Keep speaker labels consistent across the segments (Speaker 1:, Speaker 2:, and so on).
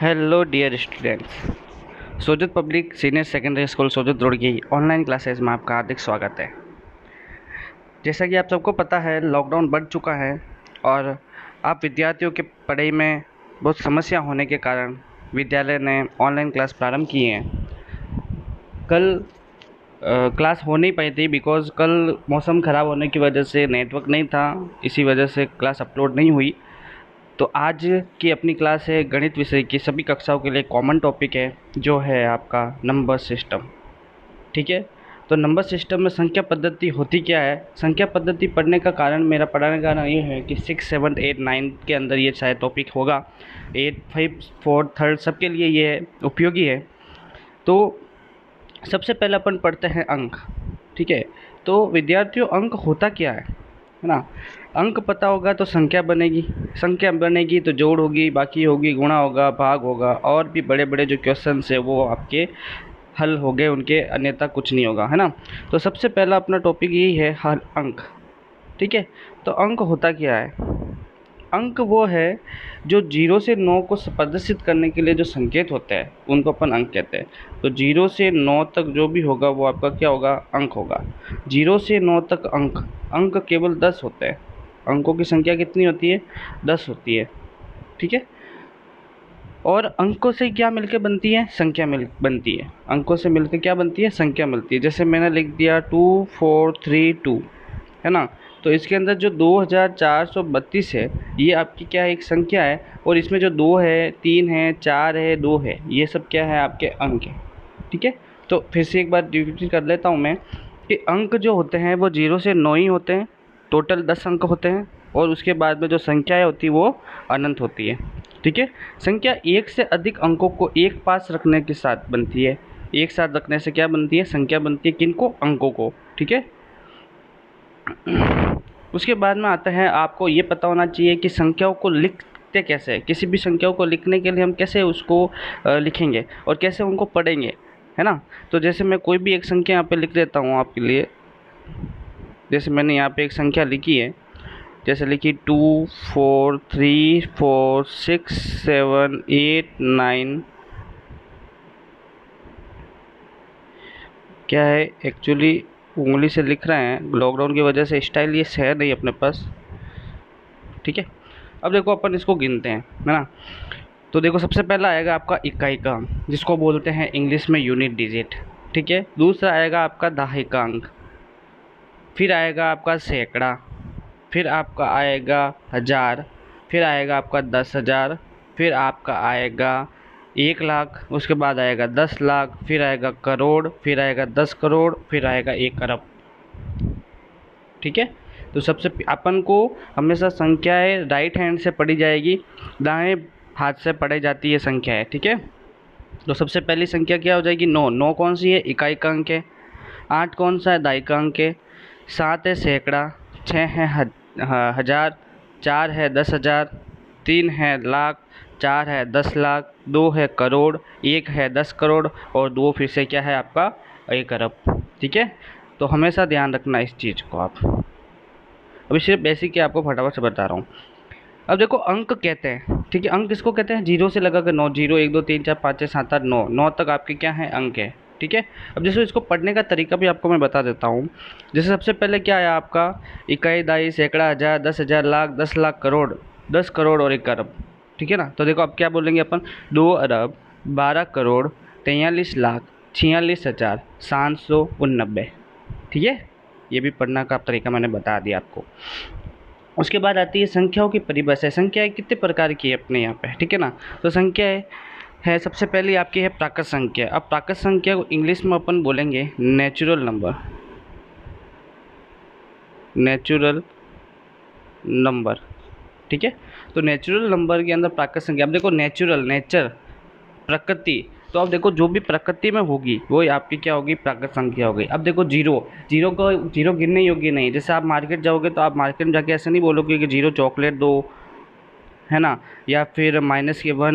Speaker 1: Hello dear students, Sojat public senior secondary school Sojat road की online classes में आपका हार्दिक स्वागत है। जैसा कि आप सबको पता है, लॉकडाउन बढ़ चुका है और आप विद्यार्थियों के पढ़ाई में बहुत समस्या होने के कारण विद्यालय ने ऑनलाइन क्लास प्रारंभ किए हैं। कल क्लास हो नहीं पाई थी बिकॉज़ कल मौसम ख़राब होने की वजह से नेटवर्क नहीं था, इसी वजह से क्लास अपलोड नहीं हुई। तो आज की अपनी क्लास है गणित विषय की सभी कक्षाओं के लिए कॉमन टॉपिक है, जो है आपका नंबर सिस्टम। ठीक है, तो नंबर सिस्टम में संख्या पद्धति होती क्या है। संख्या पद्धति पढ़ने का कारण, मेरा पढ़ाने का कारण ये है कि 6, 7, 8, 9 के अंदर ये शायद टॉपिक होगा। 8, 5, 4, 3 सबके लिए ये उपयोगी है। तो सबसे पहले अपन पढ़ते हैं अंक। ठीक है, तो विद्यार्थियों, अंक होता क्या है ना। अंक पता होगा तो संख्या बनेगी, संख्या बनेगी तो जोड़ होगी, बाकी होगी, गुणा होगा, भाग होगा, और भी बड़े बड़े जो क्वेश्चंस है वो आपके हल हो गए उनके, अन्यथा कुछ नहीं होगा, है ना। तो सबसे पहला अपना टॉपिक यही है, हल अंक। ठीक है, तो अंक होता क्या है। अंक वो है जो 0 से 9 को प्रदर्शित करने के लिए जो संकेत होते हैं उनको अपन अंक कहते हैं। तो 0 से 9 तक जो भी होगा वो आपका क्या होगा, अंक होगा। 0 से 9 तक अंक, अंक केवल 10 होते हैं। अंकों की संख्या कितनी होती है, 10 होती है। ठीक है, और अंकों से क्या मिलकर बनती है, संख्या मिल बनती है। अंकों से मिलकर क्या बनती है, संख्या मिलती है। जैसे मैंने लिख दिया 2432, है ना। तो इसके अंदर जो 2432 है ये आपकी क्या है, एक संख्या है, और इसमें जो 2 है, 3 है, 4 है, 2 है, ये सब क्या है, आपके अंक है। ठीक है, तो फिर से एक बार रिपीट कर लेता हूँ मैं कि अंक जो होते हैं वो 0 से 9 ही होते हैं। टोटल 10 अंक होते हैं, और उसके बाद में जो संख्याएँ होती है वो अनंत होती है। ठीक है, संख्या एक से अधिक अंकों को एक पास रखने के साथ बनती है। एक साथ रखने से क्या बनती है, संख्या बनती है। किनको, अंकों को। ठीक है, उसके बाद में आता है, आपको ये पता होना चाहिए कि संख्याओं को लिखते कैसे हैं। किसी भी संख्याओं को लिखने के लिए हम कैसे उसको लिखेंगे और कैसे उनको पढ़ेंगे, है ना। तो जैसे मैं कोई भी एक संख्या यहाँ पे लिख देता हूँ आपके लिए। जैसे मैंने यहाँ पे एक संख्या लिखी है, जैसे लिखी 2, 4, 3, 4, 6, 7, 8, 9। क्या है, एक्चुअली उंगली से लिख रहे हैं, लॉकडाउन की वजह से स्टाइल ये है नहीं अपने पास। ठीक है, अब देखो अपन इसको गिनते हैं, है ना। तो देखो सबसे पहला आएगा आपका इकाई का अंक, जिसको बोलते हैं इंग्लिश में यूनिट डिजिट। ठीक है, दूसरा आएगा आपका दहाई का अंक, फिर आएगा आपका सैकड़ा, फिर आपका आएगा हज़ार, फिर आएगा आपका 10,000, फिर आपका आएगा 1,00,000, उसके बाद आएगा 10,00,000, फिर आएगा करोड़, फिर आएगा 10 करोड़, फिर आएगा 1 अरब। ठीक है, तो सबसे अपन को हमेशा संख्याएं राइट हैंड से पढ़ी जाएगी, दाएं हाथ से पढ़ी जाती है संख्याएं। ठीक है, तो सबसे पहली संख्या क्या हो जाएगी, 9। 9 कौन सी है, इकाई का अंक है। 8 कौन सा है, दहाई का अंक है। 7 है सैकड़ा, 6 है हज़ार, 4 है 10,000, 3 है लाख, 4 है 10,00,000, 2 है करोड़, 1 है 10 करोड़, और 2 फिर से क्या है आपका, 1 अरब। ठीक है, तो हमेशा ध्यान रखना इस चीज़ को आप। अभी सिर्फ बेसिक के आपको फटाफट से बता रहा हूँ। अब देखो अंक कहते हैं, ठीक है, अंक किसको कहते हैं, 0 से लगा कर 9, 0, 1, 2, 3, 4, 5, 6, 7, 8, 9, 9 तक आपके क्या है, अंक है। ठीक है, अब जैसे इसको पढ़ने का तरीका भी आपको मैं बता देता हूँ। जैसे सबसे पहले क्या आया आपका, इकाई, दहाई, सैकड़ा, हज़ार, 10,000, लाख, 10,00,000, करोड़, 10 करोड़ और 1 अरब। ठीक है ना, तो देखो अब क्या बोलेंगे अपन, 2 अरब 12 करोड़ 43 लाख 46,789। ठीक है, ये भी पढ़ना का तरीका मैंने बता दिया आपको। उसके बाद आती है संख्याओं की परिभाषा। संख्याएं कितने प्रकार की है अपने यहाँ पे, ठीक है ना। तो संख्याएं है, सबसे पहले आपकी है प्राकृत संख्या। अब प्राकृत संख्या को इंग्लिश में अपन बोलेंगे नेचुरल नंबर, नेचुरल नंबर। ठीक है, तो नेचुरल नंबर के अंदर प्राकृत संख्या, अब देखो नेचुरल, नेचर, प्रकृति, तो अब देखो जो भी प्रकृति में होगी वो आपकी क्या होगी, प्राकृत संख्या होगी। अब देखो जीरो, जीरो को, जीरो गिनने योग्य नहीं। जैसे आप मार्केट जाओगे तो आप मार्केट में जाके ऐसे नहीं बोलोगे कि 0 चॉकलेट दो, है ना, या फिर -1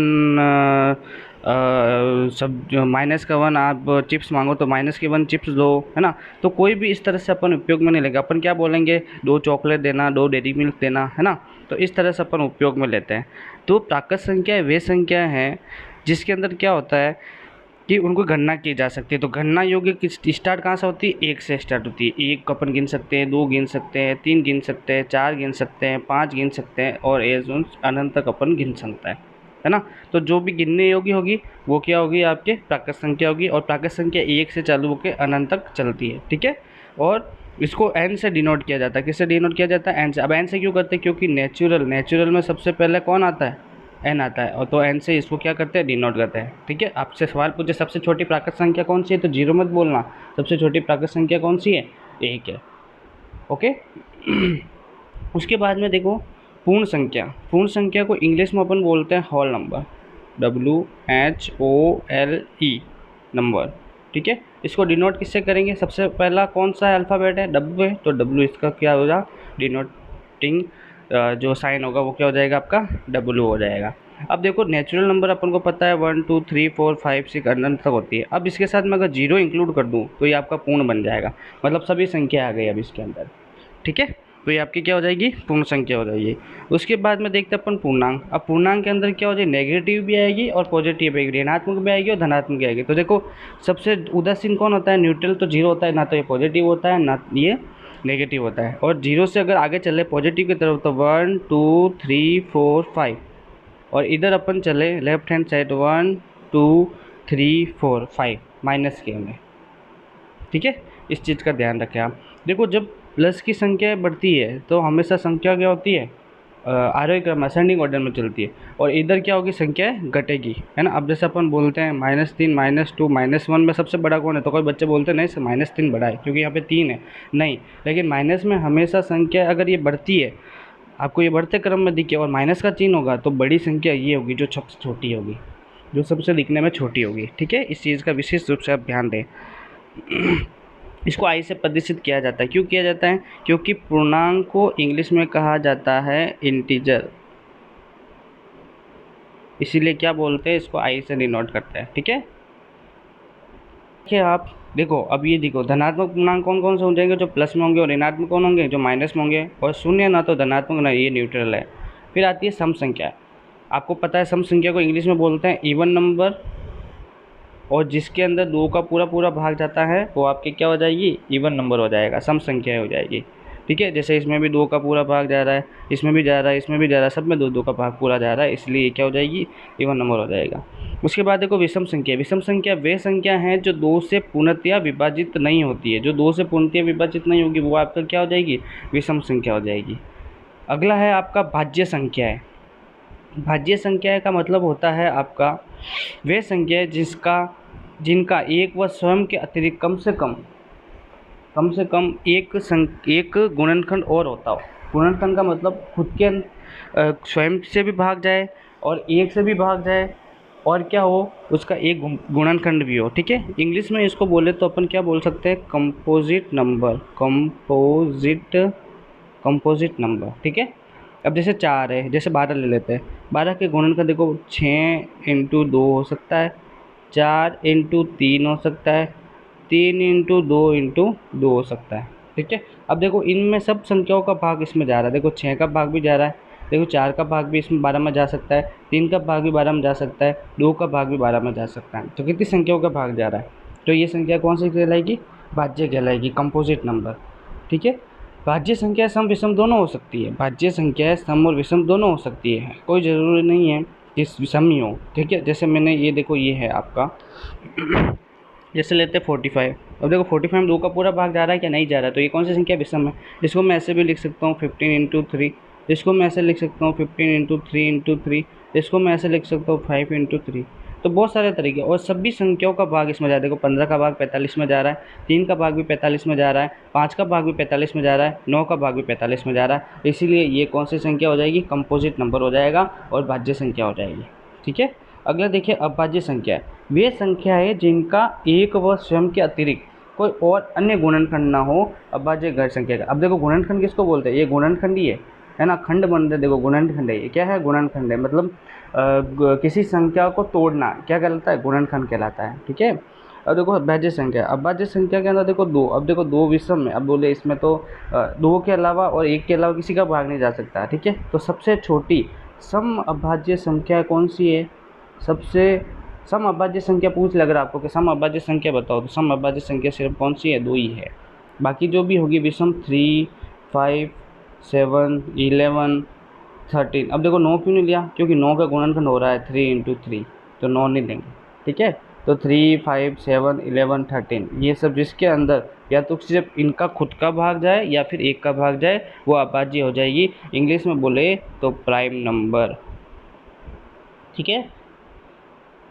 Speaker 1: सब -1 आप चिप्स मांगो तो -1 चिप्स दो, है ना। तो कोई भी इस तरह से अपन उपयोग में नहीं लेगा। अपन क्या बोलेंगे, 2 चॉकलेट देना, 2 डेयरी मिल्क देना, है ना। तो इस तरह से अपन उपयोग में लेते हैं। तो प्राकृत संख्या वे संख्या हैं जिसके अंदर क्या होता है कि उनको गणना की जा सकती है। तो गणना योग्य किस स्टार्ट कहाँ से होती है? 1 से स्टार्ट होती है। 1 अपन गिन सकते हैं, 2 गिन सकते हैं, 3 गिन सकते हैं, 4 गिन सकते हैं, 5 गिन सकते हैं और अनंत तक अपन गिन सकता है ना। तो जो भी गिनने योग्य होगी वो क्या होगी? आपके प्राकृत संख्या होगी, और प्राकृत संख्या 1 से चालू होकर अनंत तक चलती है, ठीक है। और इसको एन से डिनोट किया जाता है। किससे डिनोट किया जाता है? एन से। अब एन से क्यों करते हैं? क्योंकि नेचुरल में सबसे पहले कौन आता है? एन आता है, और तो एन से इसको क्या करते हैं? डिनोट करते हैं, ठीक है। आपसे सवाल पूछे सबसे छोटी प्राकृत संख्या कौन सी है, तो 0 मत बोलना। सबसे छोटी प्राकृत संख्या कौन सी है? 1 है, ओके। उसके बाद में देखो पूर्ण संख्या। पूर्ण संख्या को इंग्लिश में अपन बोलते हैं होल नंबर, WHOLE नंबर, ठीक है। इसको डिनोट किससे करेंगे? सबसे पहला कौन सा अल्फ़ाबेट है? W है, तो W इसका क्या होगा? डिनोटिंग जो साइन होगा वो क्या हो जाएगा? आपका W हो जाएगा। अब देखो नेचुरल नंबर अपन को पता है 1 2 3 4 5 6 अनंत तक होती है। अब इसके साथ मैं अगर 0 इंक्लूड कर दूँ तो ये आपका पूर्ण बन जाएगा, मतलब सभी संख्या आ गई अब इसके अंदर, ठीक है। तो ये आपकी क्या हो जाएगी? पूर्ण संख्या हो जाएगी। उसके बाद में देखते हैं अपन पूर्णांक। अब पूर्णांक के अंदर क्या हो जाएगी? नेगेटिव भी आएगी और पॉजिटिव भी आएगी, ऋणात्मक भी आएगी और धनात्मक भी आएगी। तो देखो सबसे उदासीन कौन होता है? न्यूट्रल। तो 0 होता है, ना तो ये पॉजिटिव होता है ना ये नेगेटिव होता है। और 0 से अगर आगे चले पॉजिटिव की तरफ तो 1 2 3 4 5, और इधर अपन चले लेफ्ट हैंड साइड 1 2 3 4 5 माइनस के में, ठीक है। इस चीज़ का ध्यान रखें आप। देखो जब प्लस की संख्या बढ़ती है तो हमेशा संख्या क्या होती है? आरोही क्रम असेंडिंग ऑर्डर में चलती है, और इधर क्या होगी? संख्या घटेगी, है ना। अब जैसे अपन बोलते हैं -3 -2 -1 में सबसे बड़ा कौन है? तो कोई बच्चे बोलते हैं नहीं सर -3 बड़ा है क्योंकि यहाँ पे 3 है। नहीं, लेकिन माइनस में हमेशा संख्या अगर ये बढ़ती है, आपको ये बढ़ते क्रम में दिखे और माइनस का चिन्ह होगा तो बड़ी संख्या ये होगी जो सबसे छोटी होगी, जो सबसे दिखने में छोटी होगी, ठीक है। इस चीज़ का विशेष रूप से आप ध्यान दें। इसको आई से प्रदर्शित किया जाता है। क्यों किया जाता है? क्योंकि पूर्णांक को इंग्लिश में कहा जाता है इंटीजर, इसीलिए क्या बोलते हैं? इसको आई से डिनोट करते हैं, ठीक है। देखिए आप देखो, अब ये देखो धनात्मक पूर्णांक कौन कौन से हो जाएंगे? जो प्लस में होंगे, और ऋणात्मक कौन होंगे? जो माइनस में होंगे। और शून्य ना तो धनात्मक ना ये न्यूट्रल है। फिर आती है सम संख्या। आपको पता है सम संख्या को इंग्लिश में बोलते हैं इवन नंबर, और जिसके अंदर 2 का पूरा भाग जाता है वो आपकी क्या हो जाएगी? इवन नंबर हो जाएगा, सम संख्या हो जाएगी, ठीक है। जैसे इसमें भी 2 का पूरा भाग जा रहा है, इसमें भी जा रहा है, इसमें भी जा रहा है, सब में 2 का भाग पूरा जा रहा है, इसलिए क्या हो जाएगी? इवन नंबर हो जाएगा। उसके बाद देखो विषम संख्या। विषम संख्या वे संख्या हैं जो 2 से पूर्णतया विभाजित नहीं होती है। जो 2 से पूर्णतया विभाजित नहीं होगी वो आपका क्या हो जाएगी? विषम संख्या हो जाएगी। अगला है आपका भाज्य संख्या है। भाज्य संख्या का मतलब होता है आपका वे संख्या जिनका एक व स्वयं के अतिरिक्त कम से कम एक गुणनखंड और होता हो। गुणनखंड का मतलब खुद के स्वयं से भी भाग जाए और एक से भी भाग जाए, और क्या हो? उसका एक गुणनखंड भी हो, ठीक है। इंग्लिश में इसको बोले तो अपन क्या बोल सकते हैं? कंपोजिट नंबर, कंपोजिट नंबर, ठीक है। अब जैसे 4 है, जैसे 12 ले लेते हैं। 12 के गुणनखंड देखो 6 × 2 हो सकता है, 4 × 3 हो सकता है, 3 × 2 × 2 हो सकता है, ठीक है। अब देखो इनमें सब संख्याओं का भाग इसमें जा रहा है। देखो 6 का भाग भी जा रहा है, देखो 4 का भाग भी इसमें 12 में जा सकता है, 3 का भाग भी 12 में जा सकता है, 2 का भाग भी 12 में जा सकता है। तो कितनी संख्याओं का भाग जा रहा है? तो ये संख्या कौन सी कहलाएगी? भाज्य कहलाएगी, कंपोजिट नंबर, ठीक है। भाज्य संख्या सम विषम दोनों हो सकती है। भाज्य संख्या सम और विषम दोनों हो सकती है, कोई ज़रूरी नहीं है कि विषम ही हो, ठीक है। जैसे मैंने ये देखो ये है आपका जैसे लेते हैं 45। अब देखो 45 में 2 का पूरा भाग जा रहा है क्या? नहीं जा रहा है, तो ये कौन सी संख्या विषम है? इसको मैं ऐसे भी लिख सकता हूँ 15 × 3, इसको मैं ऐसे लिख सकता हूँ 15 × 3 × 3, इसको मैं ऐसे लिख सकता हूँ 5 × 3। तो बहुत सारे तरीके, और सभी संख्याओं का भाग इसमें जा रहा है। देखो 15 का भाग 45 में जा रहा है, 3 का भाग भी 45 में जा रहा है, 5 का भाग भी 45 में जा रहा है, 9 का भाग भी 45 में जा रहा है। इसीलिए ये कौन सी संख्या हो जाएगी? कंपोजिट नंबर हो जाएगा और भाज्य संख्या हो जाएगी, ठीक है। अगला देखिए अभाज्य संख्या। वे संख्या है जिनका एक व स्वयं के अतिरिक्त कोई और अन्य गुणनखंड ना हो, अभाज्य गैर संख्या का। अब देखो गुणनखंड किसको बोलते हैं? ये गुणनखंड ही है ना, खंड बन रहे, देखो गुणनखंड है। ये क्या है? गुणनखंड है, मतलब किसी संख्या को तोड़ना क्या कहलाता है? गुणनखंड कहलाता है, ठीक है। अब देखो अभाज्य संख्या। अभाज्य संख्या के अंदर देखो 2, अब देखो 2 विषम है। अब बोले इसमें तो 2 के अलावा और 1 के अलावा किसी का भाग नहीं जा सकता, ठीक है। तो सबसे छोटी सम अभाज्य संख्या कौन सी है? सबसे सम अभाज्य संख्या पूछ लग रहा है आपको कि सम अभाज्य संख्या बताओ, तो सम अभाज्य संख्या सिर्फ कौन सी है, 2 ही है। बाकी जो भी होगी विषम 3, 5, 7, 11, 13। अब देखो 9 क्यों नहीं लिया, क्योंकि 9 का गुणनखंड हो रहा है 3 × 3, तो 9 नहीं देंगे। ठीक है, तो 3, 5, 7, 11, 13 ये सब जिसके अंदर या तो सिर्फ इनका खुद का भाग जाए या फिर एक का भाग जाए वो अभाज्य हो जाएगी, इंग्लिश में बोले तो प्राइम नंबर। ठीक है,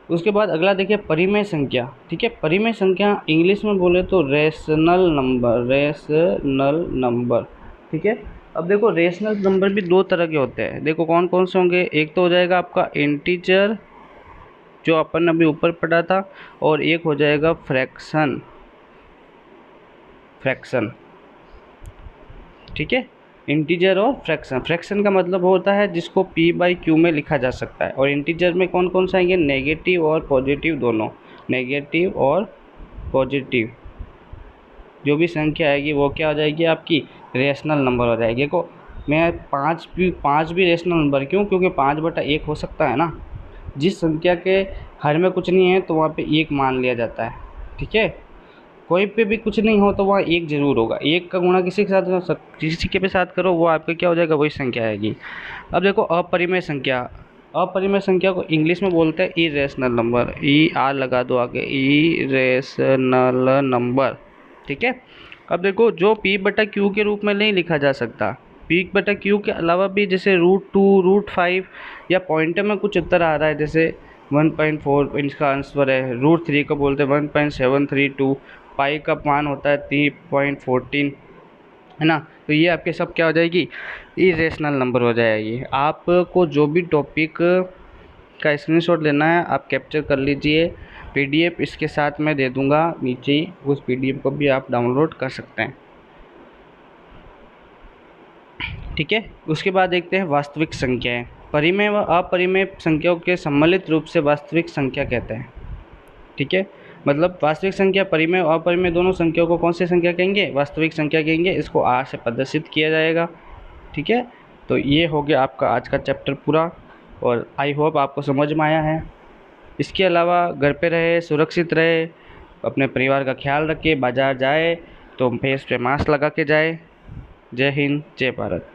Speaker 1: उसके बाद अगला देखिए परिमेय संख्या। ठीक है, परिमेय संख्या इंग्लिश में बोले तो रेशनल नंबर, रेशनल नंबर। ठीक है, अब देखो रेशनल नंबर भी 2 तरह के होते हैं, देखो कौन कौन से होंगे। एक तो हो जाएगा आपका इंटीजर जो अपन अभी ऊपर पढ़ा था, और एक हो जाएगा फ्रैक्शन। ठीक है, इंटीजर और फ्रैक्शन। फ्रैक्शन का मतलब होता है जिसको p/q में लिखा जा सकता है, और इंटीजर में कौन कौन से आएंगे, नेगेटिव और पॉजिटिव दोनों। नेगेटिव और पॉजिटिव जो भी संख्या आएगी वो क्या हो जाएगी, आपकी रेशनल नंबर हो जाएगी। देखो मैं 5 भी रेशनल नंबर, क्यों, क्योंकि 5/1 हो सकता है ना। जिस संख्या के हर में कुछ नहीं है तो वहाँ पे 1 मान लिया जाता है। ठीक है, कोई पे भी कुछ नहीं हो तो वहाँ 1 जरूर होगा। 1 का गुणा किसी के साथ, किसी के भी साथ करो वो आपका क्या हो जाएगा, वही संख्या आएगी। अब देखो अपरिमेय संख्या। अपरिमेय संख्या को इंग्लिश में बोलते हैं इरेशनल नंबर, ER लगा दो आगे, इरेशनल नंबर। ठीक है, अब देखो जो p/q के रूप में नहीं लिखा जा सकता, p/q के अलावा भी जैसे √2, √5 या पॉइंटर में कुछ उत्तर आ रहा है, जैसे 1.4 इसका आंसर है, √3 को बोलते हैं 1.732, पाई का मान होता है 3.14, है ना। तो ये आपके सब क्या हो जाएगी, इरेशनल नंबर हो जाएगी। आपको जो भी टॉपिक का स्क्रीनशॉट लेना है आप कैप्चर कर लीजिए, PDF इसके साथ मैं दे दूंगा नीचे ही, उस PDF को भी आप डाउनलोड कर सकते हैं। ठीक है, उसके बाद देखते हैं वास्तविक संख्याएं। परिमेय व अपरिमेय संख्याओं के सम्मिलित रूप से वास्तविक संख्या कहते हैं। ठीक है, मतलब वास्तविक संख्या परिमेय और अपरिमेय दोनों संख्याओं को कौन सी संख्या कहेंगे, वास्तविक संख्या कहेंगे। इसको R से प्रदर्शित किया जाएगा। ठीक है, तो ये हो गया आपका आज का चैप्टर पूरा, और आई होप आपको समझ में आया है। इसके अलावा घर पे रहे, सुरक्षित रहे, अपने परिवार का ख्याल रखे, बाजार जाए तो फेस पे मास्क लगा के जाए। जय हिंद, जय भारत।